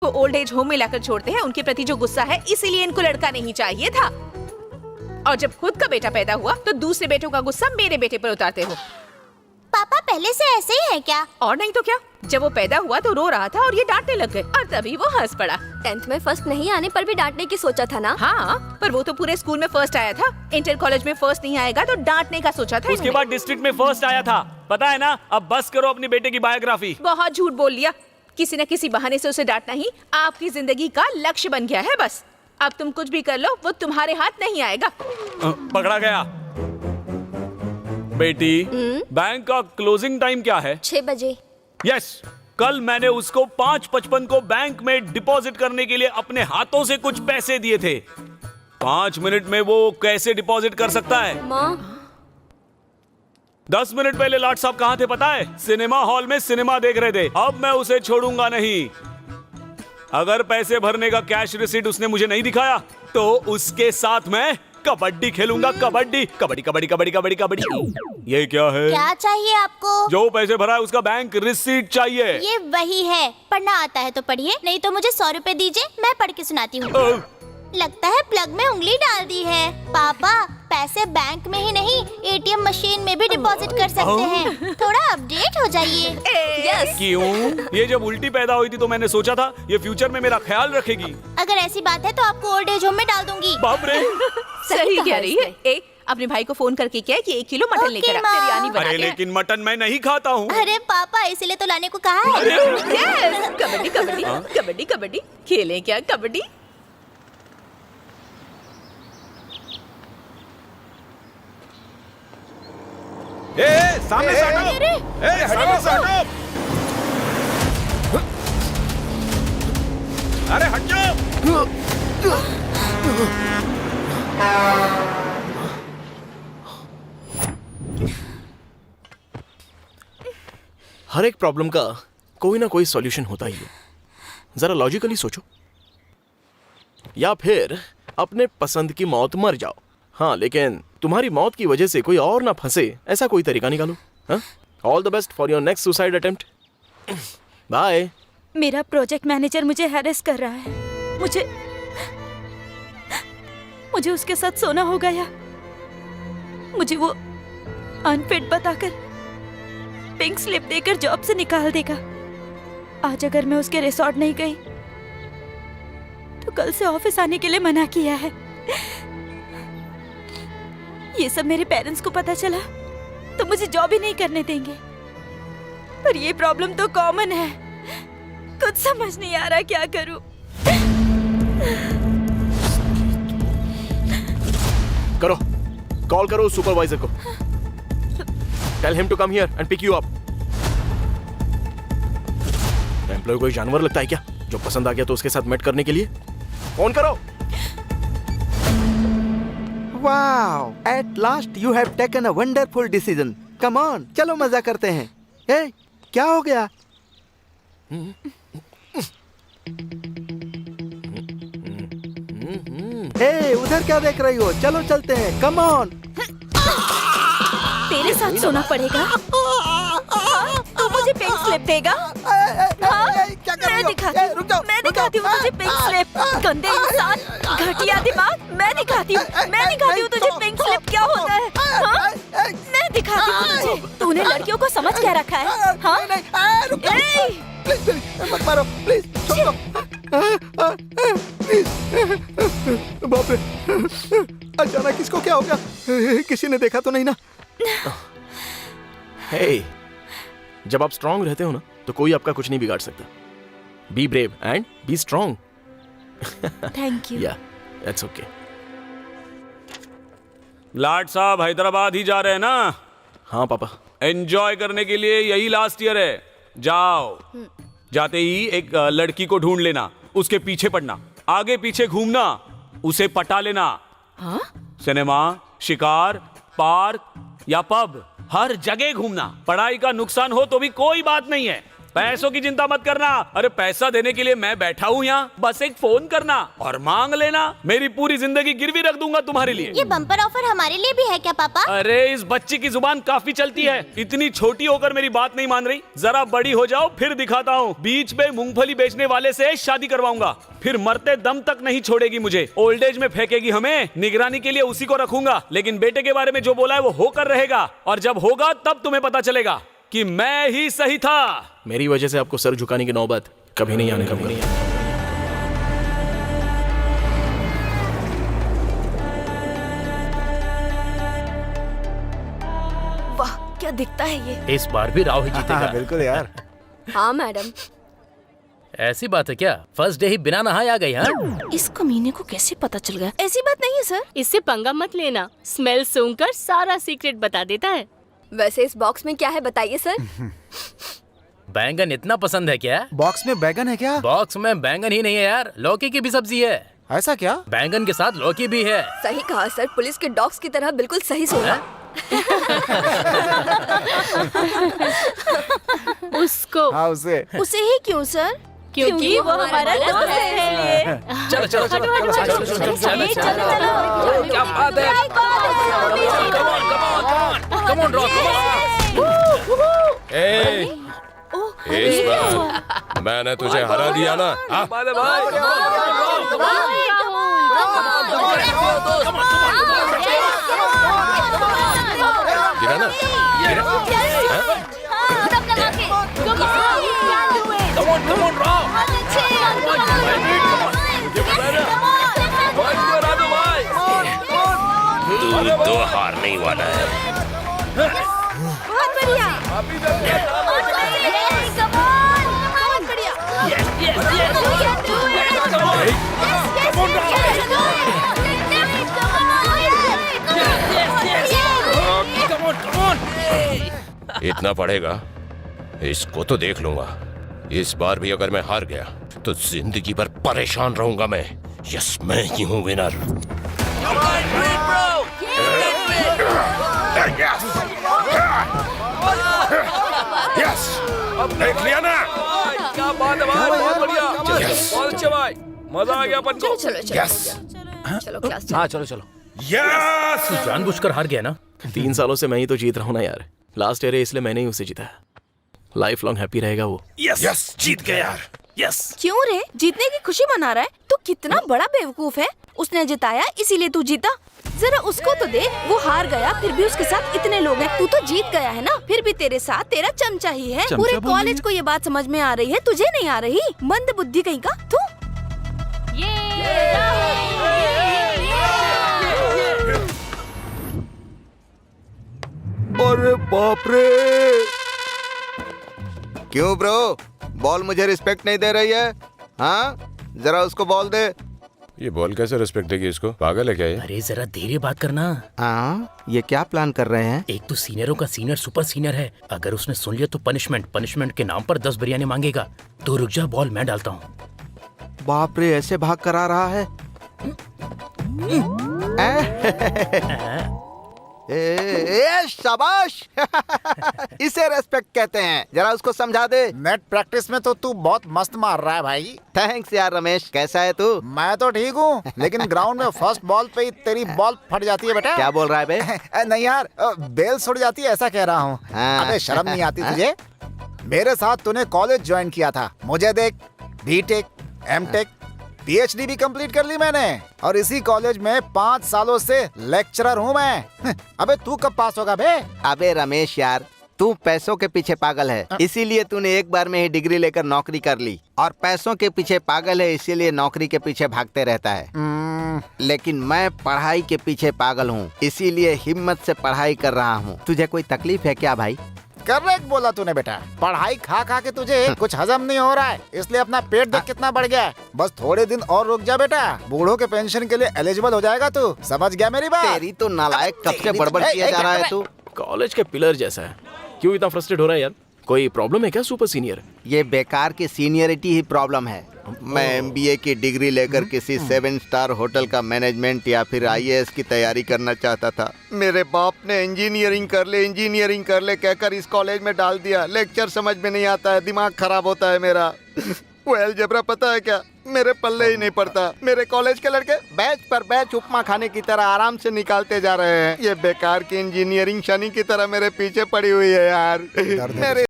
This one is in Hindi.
को ओल्ड एज होम में लाकर छोड़ते हैं, उनके प्रति जो गुस्सा है, इसीलिए इनको लड़का नहीं चाहिए था। और जब खुद का बेटा पैदा हुआ तो दूसरे बेटों का गुस्सा मेरे बेटे पर उतारते हो। पापा पहले से ऐसे ही है क्या? और नहीं तो क्या, जब वो पैदा हुआ तो रो रहा था और ये डांटने लग गए और तभी वो हंस पड़ा। 10th में फर्स्ट नहीं आने पर भी डांटने की सोचा था ना? हाँ, पर वो तो पूरे स्कूल में फर्स्ट आया था। इंटर कॉलेज में फर्स्ट नहीं आएगा तो डांटने का सोचा था। उसके बाद डिस्ट्रिक्ट में फर्स्ट आया था, पता है ना। अब बस करो अपनी बेटे की बायोग्राफी। बहुत झूठ बोल लिया। किसी न किसी बहाने से उसे डांटना ही आपकी जिंदगी का लक्ष्य बन गया है। बस अब तुम कुछ भी कर लो, वो तुम्हारे हाथ नहीं आएगा। पकड़ा गया। बेटी, बैंक का क्लोजिंग टाइम क्या है? 6 बजे। यस, कल मैंने उसको 5:55 को बैंक में डिपॉजिट करने के लिए अपने हाथों से कुछ पैसे दिए थे। 5 मिनट में वो कैसे डिपॉजिट कर सकता है? माँ, 10 मिनट पहले लाट साहब कहाँ थे पता है? सिनेमा हॉल में सिनेमा देख रहे थे। अब मैं उसे छोड़ूंगा नहीं। अगर पैसे भरने का कैश रिसीट उसने मुझे नहीं दिखाया तो उसके साथ मैं कबड्डी खेलूंगा। कबड्डी कबड्डी कबड्डी कबड्डी कबड्डी कबड्डी। ये क्या है? क्या चाहिए आपको? जो पैसे भरा है उसका बैंक रिसीट चाहिए। ये वही है। पढ़ना आता है तो पढ़िए, नहीं तो मुझे 100 रुपए दीजिए, मैं पढ़ के सुनाती हूँ। लगता है प्लग में उंगली डाल दी है। पापा, पैसे बैंक में ही नहीं, एटीएम मशीन में भी डिपॉजिट कर सकते हैं। थोड़ा अपडेट हो जाइए। यस। क्यों? ये जब उल्टी पैदा हुई थी तो मैंने सोचा था ये फ्यूचर में मेरा ख्याल रखेगी। अगर ऐसी बात है तो आपको ओल्ड एज होम में डाल दूंगी। बाप रे। सही कहा कह रही है। ए, अपने भाई को फोन करके क्या कि 1 किलो मटन ओके, लेकर आ, माँ। बिरयानी बना अरे के। लेकिन मटन मैं नहीं खाता हूँ। अरे पापा, इसीलिए तो लाने को कहा है। यस, कबड्डी कबड्डी कबड्डी कबड्डी खेलें क्या? कबड्डी। सामने से हटो। सामने से हटो। अरे हट जाओ। हर एक प्रॉब्लम का कोई ना कोई सॉल्यूशन होता ही है। जरा लॉजिकली सोचो, या फिर अपने पसंद की मौत मर जाओ। हाँ, लेकिन तुम्हारी मौत की वजह से कोई और ना फंसे, ऐसा कोई तरीका निकालो। All the best for your next suicide attempt. Bye. मेरा प्रोजेक्ट मैनेजर मुझे हैरेस कर रहा है। मुझे उसके साथ सोना होगा या मुझे वो अनफिट बताकर पिंक स्लिप देकर जॉब से निकाल देगा। आज अगर मैं उसके रिसोर्ट नहीं गई तो कल से ऑफिस आने के लिए मना किया है। ये सब मेरे पेरेंट्स को पता चला तो मुझे जॉब ही नहीं करने देंगे। पर ये प्रॉब्लम तो कॉमन है, कुछ समझ नहीं आ रहा क्या करूं। करो, कॉल करो सुपरवाइजर को। Tell him to come here and pick you up. Employee कोई जानवर लगता है क्या जो पसंद आ गया तो उसके साथ मेट करने के लिए? फोन करो। Wow! At last you have taken a wonderful decision. Come on, चलो मजा करते हैं। Hey, क्या हो गया? Hey, उधर क्या देख रही हो? चलो चलते हैं। Come on. तेरे साथ सोना पड़ेगा। तू मुझे पिंक स्लिप देगा? क्या कर रही हो? रुक जाओ, मैं रुक जाओ। दिखाती हूँ तुझे पिंक स्लिप। गंदे इंसान, घटिया दिमाग। मैं दिखाती हूँ तुझे पिंक स्लिप क्या होता है। हाँ? मैं दिखाती हूँ तुझे। तूने लड़कियों को समझ क्या रखा है? हाँ? नहीं, रुक जाओ। ए! प्लीज मत मारो, प्लीज छोड़ दो। प्लीज। बाप रे, अचानक किसको क्या हो गया? किसी ने देखा तो नहीं ना? हे, जब आप स्ट्रांग रहते हो ना तो कोई आपका कुछ नहीं बिगाड़ सकता। Be brave and B strong. Thank you. या, दैट्स ओके। लाट साहब हैदराबाद ही जा रहे हैं ना? हाँ पापा। एंजॉय करने के लिए यही लास्ट ईयर है। जाओ, जाते ही एक लड़की को ढूंढ लेना, उसके पीछे पड़ना, आगे पीछे घूमना, उसे पटा लेना। हाँ? सिनेमा, शिकार, पार्क या पब, हर जगह घूमना। पढ़ाई का नुकसान हो तो भी कोई बात नहीं है, पैसों की चिंता मत करना। अरे पैसा देने के लिए मैं बैठा हूँ यहाँ, बस एक फोन करना और मांग लेना। मेरी पूरी जिंदगी गिरवी रख दूंगा तुम्हारे लिए। ये बम्पर ऑफर हमारे लिए भी है क्या पापा? अरे इस बच्ची की जुबान काफी चलती है। इतनी छोटी होकर मेरी बात नहीं मान रही। जरा बड़ी हो जाओ फिर दिखाता हूँ। बीच में मूंगफली बेचने वाले से शादी करवाऊंगा, फिर मरते दम तक नहीं छोड़ेगी मुझे। ओल्ड एज में फेंकेगी हमें, निगरानी के लिए उसी को रखूंगा। लेकिन बेटे के बारे में जो बोला है वो होकर रहेगा, और जब होगा तब तुम्हें पता चलेगा कि मैं ही सही था। मेरी वजह से आपको सर झुकाने की नौबत कभी नहीं आने का। वाह क्या दिखता है ये। इस बार भी राव ही जीतेगा। बिल्कुल यार। हाँ मैडम। ऐसी बात है क्या? फर्स्ट डे ही बिना नहाए आ गई? हाँ, इस कमीने को कैसे पता चल गया? ऐसी बात नहीं है सर, इससे पंगा मत लेना। स्मेल सूंघकर सारा सीक्रेट बता देता है। वैसे इस बॉक्स में क्या है बताइए सर? बैंगन इतना पसंद है क्या? बॉक्स में बैगन है क्या? बॉक्स में बैंगन ही नहीं है यार, लौकी की भी सब्जी है। ऐसा क्या? बैंगन के साथ लौकी भी है। सही कहा सर, पुलिस के डॉग्स की तरह बिल्कुल सही सुना। उसको। हाँ उसे। उसे ही क्यों सर? क्योंकि वो हमारा दोस्त है। चलो चलो चलो चलो चलो चलो चलो। क्या बात है? Come on rock. इस बार मैंने तुझे हरा दिया ना। गिरा ना? Come on, Rob. तू तो हारने वाला है। बहुत बढ़िया। बहुत बढ़िया। इतना पड़ेगा, इसको तो देख लूंगा। इस बार भी अगर मैं हार गया तो जिंदगी भर परेशान रहूंगा मैं। यस, मैं ही हूँ विनर। यस, देख लिया ना? क्या बात है भाई, बहुत बढ़िया। बहुत अच्छे भाई, मजा आ गया अपन को। चलो चलो चलो क्लास चलो। हाँ चलो चलो। यस, तू जानबूझकर हार गया ना? 3 सालों से मैं ही तो जीत रहा हूँ ना यार। लास्ट ईयर है इसलिए मैंने ही उसे जीता है। लाइफ लॉन्ग हैप्पी रहेगा वो। यस, जीत गया यार। यस। क्यों रे? जीतने की खुशी मना रहा है? तू कितना बड़ा बेवकूफ है। उसने जिताया इसीलिए तू जीता। जरा उसको तो देख, वो हार गया फिर भी उसके साथ इतने लोग हैं। तू तो जीत गया है ना, फिर भी तेरे साथ तेरा चमचा ही है। पूरे कॉलेज को ये बात समझ में आ रही है, तुझे नहीं आ रही? मंद बुद्धि कहीं का तू। अरे बाप रे! क्यों ब्रो, बॉल मुझे रिस्पेक्ट नहीं दे रही है? हाँ, जरा उसको बॉल दे। ये बॉल कैसे रिस्पेक्ट देगी इसको? पागल है क्या ये? अरे जरा धीरे बात करना। हाँ, ये क्या प्लान कर रहे हैं? एक तो सीनियरों का सीनियर सुपर सीनियर है। अगर उसने सुन लिया तो पनिशमेंट के नाम पर 10 बिरयानी मांगेगा। तो रुक जा, बॉल मैं डालता हूँ। बाप रे, ऐसे भाग कर आ रहा है। शाबाश। इसे रेस्पेक्ट कहते हैं। जरा उसको समझा दे। नेट प्रैक्टिस में तो तू बहुत मस्त मार रहा है भाई। थैंक्स यार रमेश, कैसा है तू? मैं तो ठीक हूँ, लेकिन ग्राउंड में फर्स्ट बॉल पे ही तेरी बॉल फट जाती है बेटा। क्या बोल रहा है बे? नहीं यार, बेल सुड़ जाती है ऐसा कह रहा हूँ। हाँ। अबे शर्म नहीं आती तुझे? मेरे साथ तूने कॉलेज ज्वाइन किया था, मुझे देख। बीटेक, एमटेक, पीएचडी भी कंप्लीट कर ली मैंने, और इसी कॉलेज में 5 सालों से लेक्चरर हूँ मैं। अबे तू कब पास होगा बे? अबे रमेश यार, तू पैसों के पीछे पागल है, इसीलिए तूने एक बार में ही डिग्री लेकर नौकरी कर ली। और पैसों के पीछे पागल है, इसीलिए नौकरी के पीछे भागते रहता है। लेकिन मैं पढ़ाई के पीछे पागल हूँ, इसीलिए हिम्मत से पढ़ाई कर रहा हूँ। तुझे कोई तकलीफ है क्या भाई? करेक्ट बोला तूने बेटा। पढ़ाई खा खा के तुझे कुछ हजम नहीं हो रहा है, इसलिए अपना पेट देख कितना बढ़ गया है। बस थोड़े दिन और रुक जा बेटा, बूढ़ों के पेंशन के लिए एलिजिबल हो जाएगा तू। समझ गया मेरी बात? तेरी तो नालायक, कब से बड़बड़ किया जा रहा है तू। कॉलेज के पिलर जैसा है। क्यों इतना फ्रस्ट्रेट हो रहा है यार? कोई प्रॉब्लम है क्या सुपर सीनियर? ये बेकार की सीनियरिटी ही प्रॉब्लम है। मैं एमबीए की डिग्री लेकर किसी 7 स्टार होटल का मैनेजमेंट या फिर आईएएस की तैयारी करना चाहता था। मेरे बाप ने इंजीनियरिंग कर ले कहकर इस कॉलेज में डाल दिया। लेक्चर समझ में नहीं आता है, दिमाग खराब होता है मेरा। वो अलजेब्रा पता है क्या, मेरे पल्ले ही नहीं पड़ता। मेरे कॉलेज के लड़के बैच पर बैच उपमा खाने की तरह आराम से निकालते जा रहे हैं। ये बेकार की इंजीनियरिंग शनि की तरह मेरे पीछे पड़ी हुई है यार। मेरे